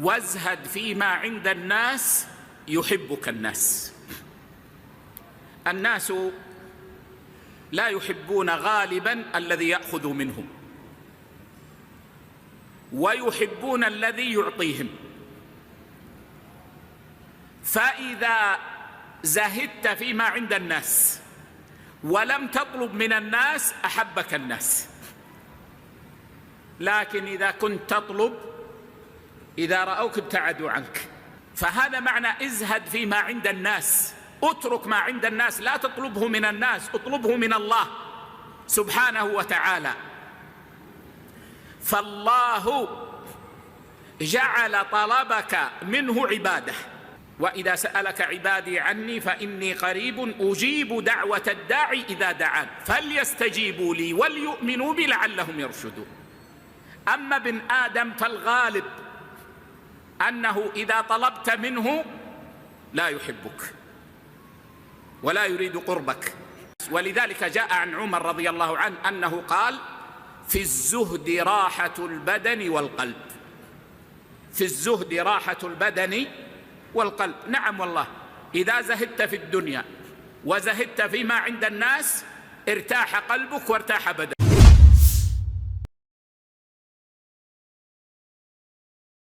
وازهد فيما عند الناس يحبك الناس. الناس لا يحبون غالبا الذي يأخذ منهم، ويحبون الذي يعطيهم. فإذا زهدت فيما عند الناس ولم تطلب من الناس أحبك الناس. لكن إذا كنت تطلب، إذا رأوك ابتعدوا عنك. فهذا معنى ازهد فيما عند الناس، اترك ما عند الناس، لا تطلبه من الناس، اطلبه من الله سبحانه وتعالى. فالله جعل طلبك منه عبادة. وإذا سألك عبادي عني فإني قريب أجيب دعوة الداعي إذا دعان فليستجيبوا لي وليؤمنوا بي لعلهم يرشدون. أما ابن آدم فالغالب أنه إذا طلبت منه لا يحبك ولا يريد قربك. ولذلك جاء عن عمر رضي الله عنه أنه قال: في الزهد راحة البدن والقلب. في الزهد راحة البدن والقلب. نعم والله، إذا زهدت في الدنيا وزهدت فيما عند الناس ارتاح قلبك وارتاح بدنك.